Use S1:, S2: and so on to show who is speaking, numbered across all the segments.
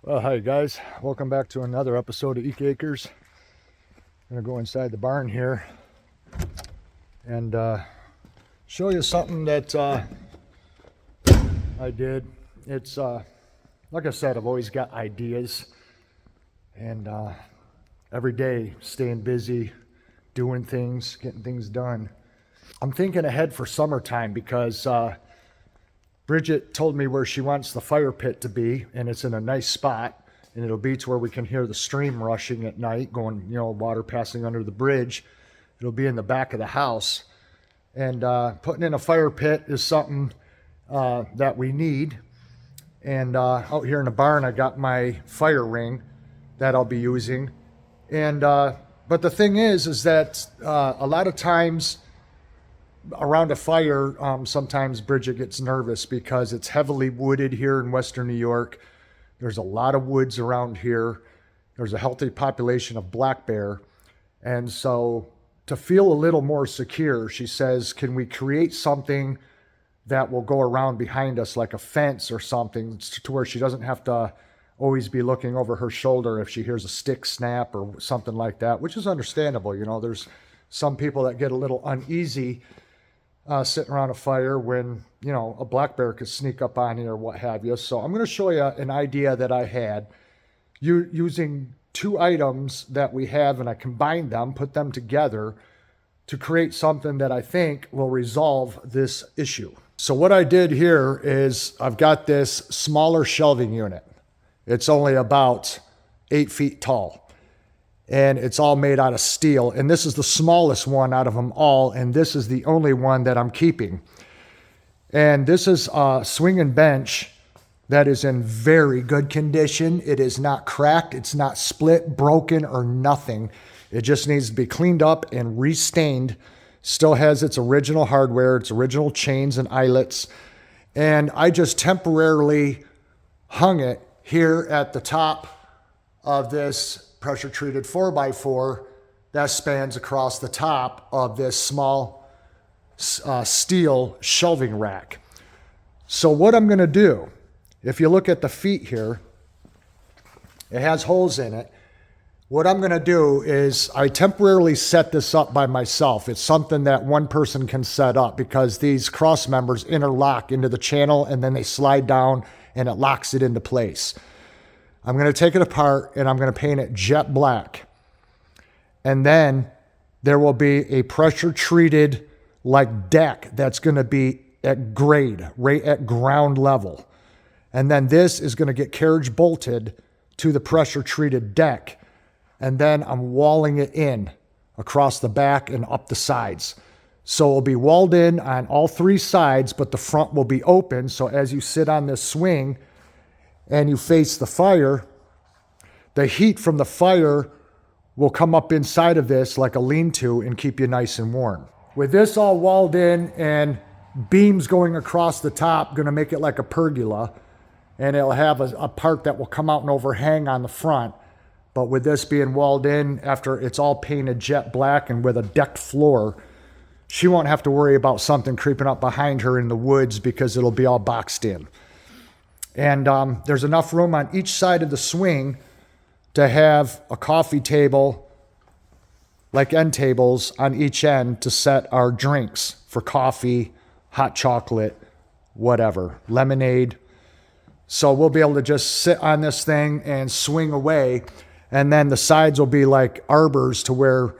S1: Well, hi guys, welcome back to another episode of Eek Acres. I'm gonna go inside the barn here and show you something that I did. It's like I said, I've always got ideas, and every day staying busy, doing things, getting things done. I'm thinking ahead for summertime because Bridget told me where she wants the fire pit to be, and it's in a nice spot, and it'll be to where we can hear the stream rushing at night, going, water passing under the bridge. It'll be in the back of the house. And putting in a fire pit is something that we need. And out here in the barn, I got my fire ring that I'll be using. And but the thing is that a lot of times around a fire, sometimes Bridget gets nervous because it's heavily wooded here in Western New York. There's a lot of woods around here. There's a healthy population of black bear. And so to feel a little more secure, she says, can we create something that will go around behind us, like a fence or something, to where she doesn't have to always be looking over her shoulder if she hears a stick snap or something like that, which is understandable. There's some people that get a little uneasy sitting around a fire when, a black bear could sneak up on you or what have you. So I'm going to show you an idea that I had using two items that we have, and I combined them, put them together to create something that I think will resolve this issue. So what I did here is I've got this smaller shelving unit. It's only about 8 feet tall. And it's all made out of steel. And this is the smallest one out of them all. And this is the only one that I'm keeping. And this is a swing and bench that is in very good condition. It is not cracked. It's not split, broken, or nothing. It just needs to be cleaned up and restained. Still has its original hardware, its original chains and eyelets. And I just temporarily hung it here at the top of this pressure treated 4x4 that spans across the top of this small steel shelving rack. So what I'm going to do, if you look at the feet here, it has holes in it. What I'm going to do is I temporarily set this up by myself. It's something that one person can set up because these cross members interlock into the channel and then they slide down and it locks it into place. I'm going to take it apart and I'm going to paint it jet black. And then there will be a pressure treated deck that's going to be at grade, right at ground level. And then this is going to get carriage bolted to the pressure treated deck. And then I'm walling it in across the back and up the sides. So it'll be walled in on all three sides, but the front will be open. So as you sit on this swing and you face the fire, the heat from the fire will come up inside of this like a lean-to and keep you nice and warm. With this all walled in and beams going across the top, going to make it like a pergola, and it'll have a part that will come out and overhang on the front. But with this being walled in, after it's all painted jet black and with a decked floor, she won't have to worry about something creeping up behind her in the woods because it'll be all boxed in. And there's enough room on each side of the swing to have a coffee table, like end tables, on each end to set our drinks for coffee, hot chocolate, whatever, lemonade. So we'll be able to just sit on this thing and swing away. And then the sides will be like arbors to where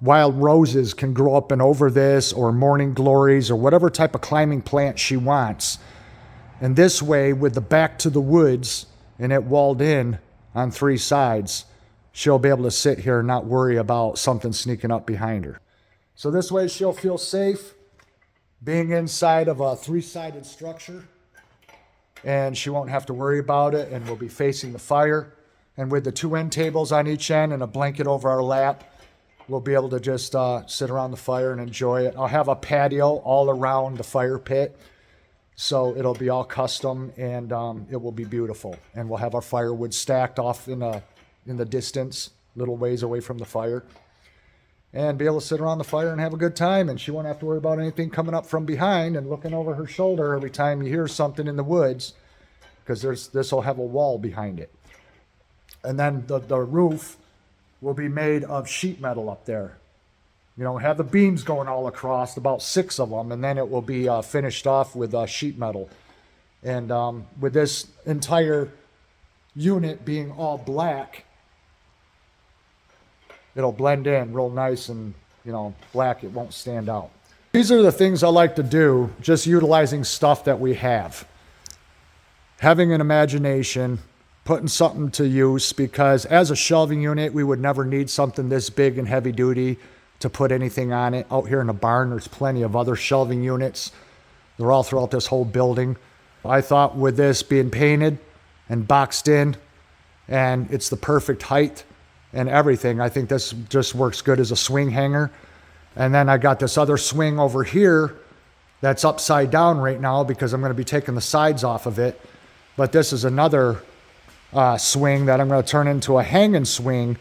S1: wild roses can grow up and over this, or morning glories, or whatever type of climbing plant she wants. And this way, with the back to the woods and it walled in on three sides, she'll be able to sit here and not worry about something sneaking up behind her. So this way she'll feel safe being inside of a three-sided structure, and she won't have to worry about it, and we'll be facing the fire. And with the two end tables on each end and a blanket over our lap, we'll be able to just sit around the fire and enjoy it. I'll have a patio all around the fire pit. So it'll be all custom, and it will be beautiful. And we'll have our firewood stacked off in the distance, little ways away from the fire, and be able to sit around the fire and have a good time. And she won't have to worry about anything coming up from behind and looking over her shoulder every time you hear something in the woods, because this will have a wall behind it. And then the roof will be made of sheet metal up there. You know, have the beams going all across, about 6 of them, and then it will be finished off with sheet metal. And with this entire unit being all black, it'll blend in real nice, and, you know, black, it won't stand out. These are the things I like to do, just utilizing stuff that we have. Having an imagination, putting something to use, because as a shelving unit, we would never need something this big and heavy duty to put anything on it. Out here in the barn, there's plenty of other shelving units. They're all throughout this whole building. I thought with this being painted and boxed in, and it's the perfect height and everything, I think this just works good as a swing hanger. And then I got this other swing over here that's upside down right now because I'm going to be taking the sides off of it. But this is another swing that I'm going to turn into a hanging swing.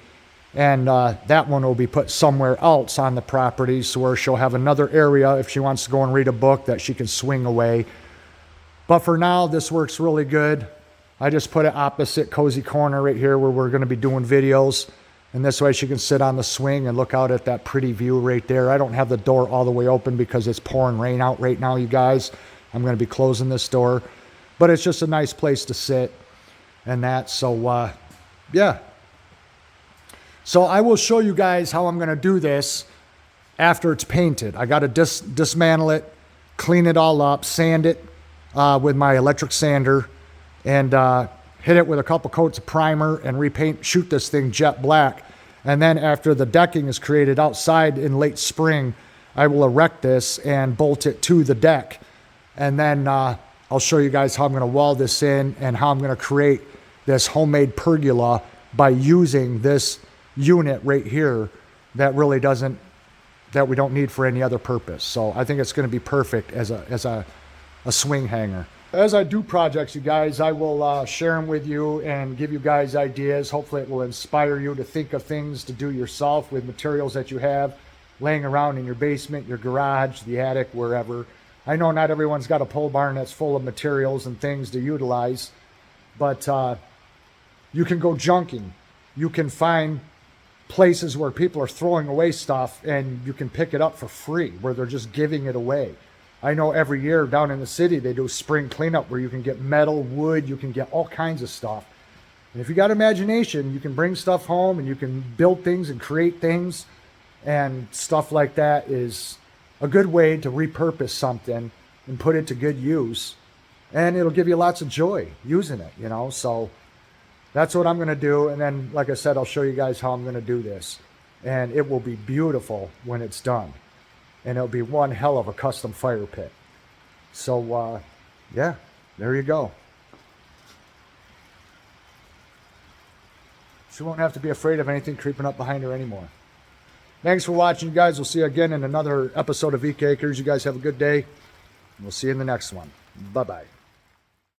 S1: And that one will be put somewhere else on the property, so where she'll have another area if she wants to go and read a book that she can swing away. But for now, this works really good. I just put it opposite cozy corner right here where we're going to be doing videos. And this way she can sit on the swing and look out at that pretty view right there. I don't have the door all the way open because it's pouring rain out right now, you guys. I'm going to be closing this door. But it's just a nice place to sit and that. So, yeah. So I will show you guys how I'm going to do this after it's painted. I got to dismantle it, clean it all up, sand it with my electric sander, and hit it with a couple coats of primer and repaint, shoot this thing jet black. And then after the decking is created outside in late spring, I will erect this and bolt it to the deck. And then I'll show you guys how I'm going to wall this in and how I'm going to create this homemade pergola by using this unit right here that really doesn't, that we don't need for any other purpose. So I think it's going to be perfect as a swing hanger. As I do projects, you guys, I will share them with you and give you guys ideas. Hopefully it will inspire you to think of things to do yourself with materials that you have laying around in your basement, your garage, the attic, wherever. I know not everyone's got a pole barn that's full of materials and things to utilize, but you can go junking. You can find places where people are throwing away stuff and you can pick it up for free, where they're just giving it away. I know every year down in the city they do spring cleanup where you can get metal, wood, you can get all kinds of stuff. And if you got imagination, you can bring stuff home and you can build things and create things, and stuff like that is a good way to repurpose something and put it to good use, and it'll give you lots of joy using it, you know. So that's what I'm going to do. And then, like I said, I'll show you guys how I'm going to do this. And it will be beautiful when it's done. And it'll be one hell of a custom fire pit. So, yeah, there you go. She won't have to be afraid of anything creeping up behind her anymore. Thanks for watching, you guys. We'll see you again in another episode of Eek Acres. You guys have a good day. We'll see you in the next one. Bye-bye.